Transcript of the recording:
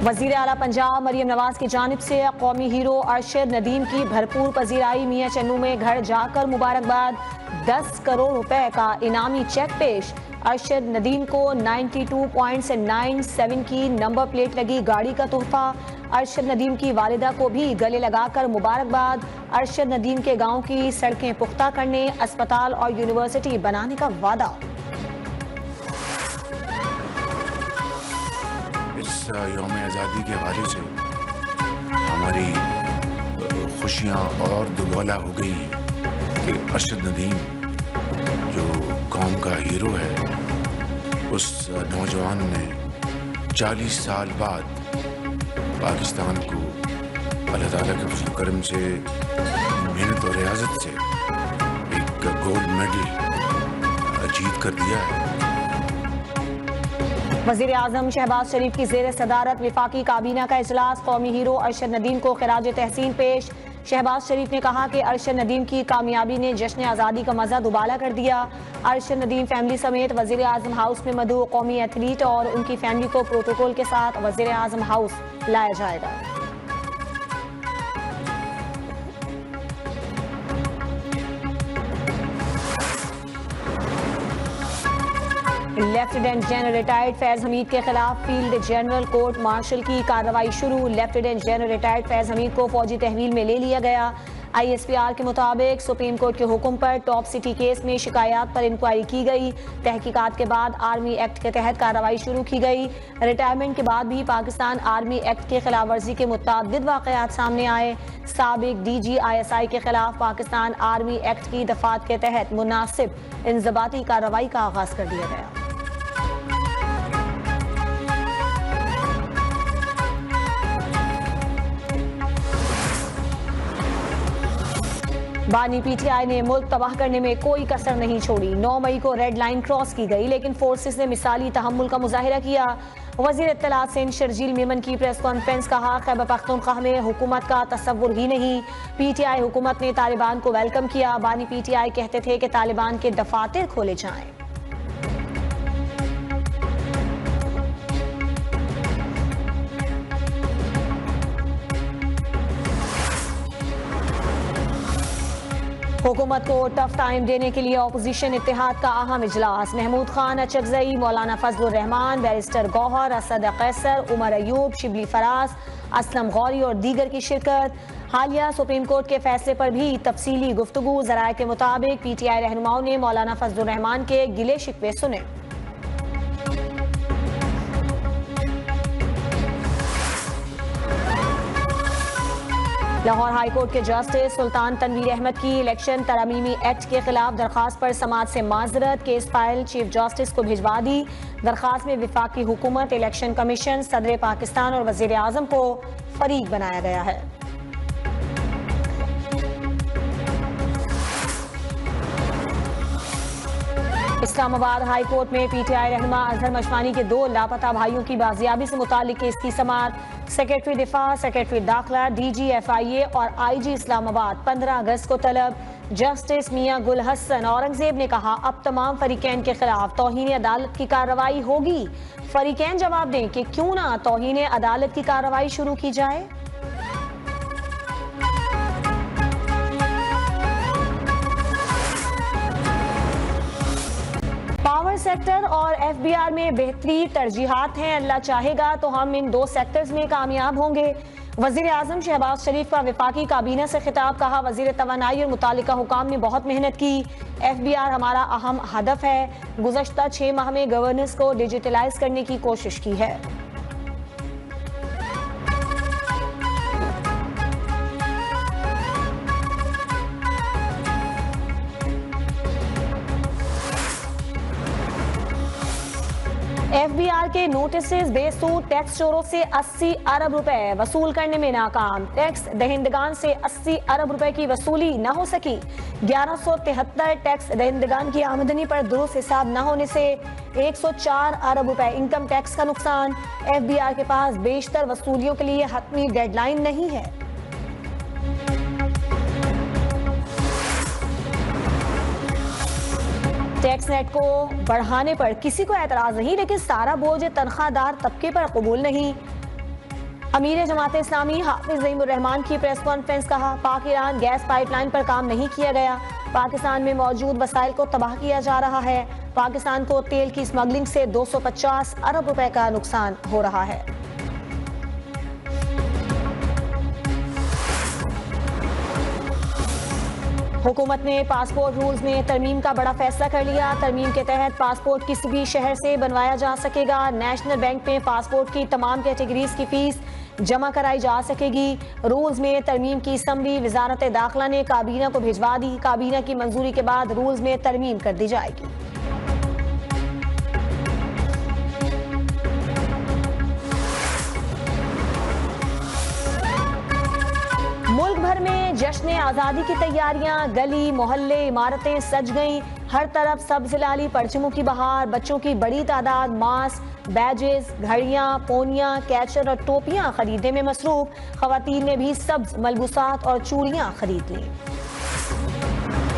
वजीर आला पंजाब मरियम नवाज की जानिब से कौमी हीरो अरशद नदीम की भरपूर पजीराई। मियां चन्नू में घर जाकर मुबारकबाद। 10 करोड़ रुपए का इनामी चेक पेश। अरशद नदीम को 92.97 की नंबर प्लेट लगी गाड़ी का तोहफा। अरशद नदीम की वालिदा को भी गले लगाकर मुबारकबाद। अरशद नदीम के गांव की सड़कें पुख्ता करने, अस्पताल और यूनिवर्सिटी बनाने का वादा। यौम आज़ादी के हवाले से हमारी खुशियाँ और दुगला हो गई कि अरशद नदीम जो कौम का हीरो है, उस नौजवान ने 40 साल बाद पाकिस्तान को अल्लाह ताला के फज़ल करम से मेहनत और रियाजत से एक गोल्ड मेडल जीत कर दिया है। वज़ीर आज़म शहबाज शरीफ की ज़ेर सदारत विफाकी काबीना का इजलास। कौमी हीरो अरशद नदीम को खिराज तहसीन पेश। शहबाज शरीफ ने कहा कि अरशद नदीम की कामयाबी ने जश्न आज़ादी का मज़ा दुबाला कर दिया। अरशद नदीम फैमिली समेत वज़ीर आज़म हाउस में मदऊ कौमी एथलीट और उनकी फैमिली को प्रोटोकॉल के साथ वज़ीर आज़म हाउस लाया जाएगा। Lieutenant general retired Faiz Hamid के खिलाफ फील्ड जनरल कोर्ट मार्शल की कार्रवाई शुरू। Lieutenant general retired Faiz Hamid को फौजी तहवील में ले लिया गया। ISPR के मुताबिक सुप्रीम कोर्ट के हुक्म पर टॉप सिटी केस में शिकायत पर इंक्वायरी की गई। तहकीकात के बाद आर्मी एक्ट के तहत कार्रवाई शुरू की गई। रिटायरमेंट के बाद भी पाकिस्तान आर्मी एक्ट के खिलाफ वर्जी के मुतअद्दिद वाक़यात सामने आए। साबिक DG ISI के खिलाफ पाकिस्तान आर्मी एक्ट की दफात के तहत मुनासिब इंज़बाती कार्रवाई का आगाज कर दिया गया। बानी PTI ने मुल्क तबाह करने में कोई कसर नहीं छोड़ी। 9 मई को रेड लाइन क्रॉस की गई, लेकिन फोर्सेस ने मिसाली तहम्मुल का मुजाहिरा किया। वजीर इत्तलात सिंध शर्जील मेमन की प्रेस कॉन्फ्रेंस। कहा, खैबर पख्तूनख्वा में हुकूमत का तसव्वुर ही नहीं। PTI हुकूमत ने तालिबान को वेलकम किया। बानी PTI कहते थे कि तालिबान के दफातर खोले जाएं। हुकूमत को टफ टाइम देने के लिए अपोजिशन इत्तेहाद का अहम इजलास। महमूद खान अचकजई, मौलाना फजलुर रहमान, बैरिस्टर गौहर, असद कैसर, उमर अयूब, शिबली फराज, असलम गौरी और दीगर की शिरकत। हालिया सुप्रीम कोर्ट के फैसले पर भी तफसीली गुफ्तगू। ज़राए के मुताबिक PTI रहनुमाओं ने मौलाना फजलुर रहमान के गिले शिकवे सुने। लाहौर हाई कोर्ट के जस्टिस सुल्तान तनवीर अहमद की इलेक्शन तरमीमी एक्ट के खिलाफ दरखास्त पर समाअत से माजरत। केस फाइल चीफ जस्टिस को भिजवा दी। दरखास्त में विफाकी हुकूमत, इलेक्शन कमीशन, सदर पाकिस्तान और वजीर आजम को फरीक बनाया गया है। इस्लामाबाद हाई कोर्ट में PTI रहनुमा अजहर मशवानी के 2 लापता भाइयों की बाजियाबी से मुतालिक केस की समाअत। सेक्रेटरी दिफा, सेक्रेटरी दाखिला, DG FIA और IG इस्लामाबाद 15 अगस्त को तलब। जस्टिस मियां गुल हसन औरंगजेब ने कहा, अब तमाम फरीकैन के खिलाफ तौहीन अदालत की कार्रवाई होगी। फरीकैन जवाब दें कि क्यों ना तौहीन अदालत की कार्रवाई शुरू की जाए। पावर सेक्टर और FBR में बेहतरी तरजीहात हैं। अल्लाह चाहेगा तो हम इन 2 सेक्टर्स में कामयाब होंगे। वजीर आजम शहबाज शरीफ का विफाकी काबीना से खिताब। कहा, वजीर तवानाई और मुतालिका हुकाम ने बहुत मेहनत की। FBR हमारा अहम हदफ है। गुज़श्ता 6 माह में गवर्नेंस को डिजिटलाइज करने की कोशिश की है। FBR के नोटिसेस बेसूद टैक्स चोरों से 80 अरब रुपए वसूल करने में नाकाम। टैक्स दहिंदगान से 80 अरब रुपए की वसूली न हो सकी। 1173 टैक्स दहिंदगान की आमदनी पर दुरुस्त हिसाब न होने से 104 अरब रुपए इनकम टैक्स का नुकसान। FBR के पास बेशतर वसूलियों के लिए हतमी डेडलाइन नहीं है। टैक्स नेट को बढ़ाने पर किसी को एतराज नहीं, लेकिन सारा बोझ तनख्वाहदार तबके पर कबूल नहीं। अमीर जमात इस्लामी हाफिज ज़हीमुर रहमान की प्रेस कॉन्फ्रेंस, कहा पाक ईरान गैस पाइपलाइन पर काम नहीं किया गया, पाकिस्तान में मौजूद वसाइल को तबाह किया जा रहा है, पाकिस्तान को तेल की स्मगलिंग से 250 अरब रुपए का नुकसान हो रहा है। हुकूमत ने पासपोर्ट रूल्स में तरमीम का बड़ा फैसला कर लिया। तरमीम के तहत पासपोर्ट किसी भी शहर से बनवाया जा सकेगा। नेशनल बैंक में पासपोर्ट की तमाम कैटेगरीज की फीस जमा कराई जा सकेगी। रूल्स में तरमीम की समरी वजारत दाखिला ने काबीना को भिजवा दी। काबीना की मंजूरी के बाद रूल्स में तरमीम कर दी जाएगी। मुल्क भर में जश्न आज़ादी की तैयारियां, गली मोहल्ले इमारतें सज गईं, हर तरफ सब्ज़ लाली परचमों की बहार। बच्चों की बड़ी तादाद मास्क, बैजेस, घड़ियां, पोनियां, कैचर और टोपियां खरीदने में मसरूफ। खवातीन ने भी सब्ज़ मलबूसात और चूड़ियां खरीद ली।